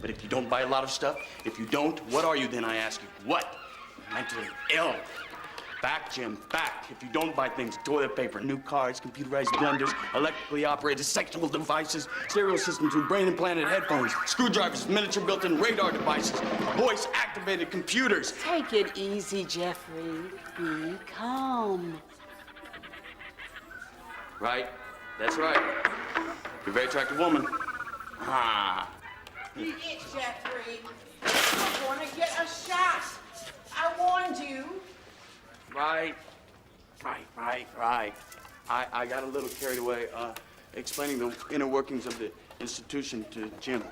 But if you don't buy a lot of stuff, if you don't, what are you then, I ask you? What? Mentally ill. Back, Jim, back. If you don't buy things, toilet paper, new cars, computerized blenders, electrically operated sexual devices, stereo systems with brain-implanted headphones, screwdrivers, miniature built-in radar devices, voice-activated computers. Take it easy, Jeffrey. Be calm. Right. That's right. You're a very attractive woman. Ah. Eat it, Jeffrey. I want to get a shot. I warned you. Right. I got a little carried away explaining the inner workings of the institution to Jim.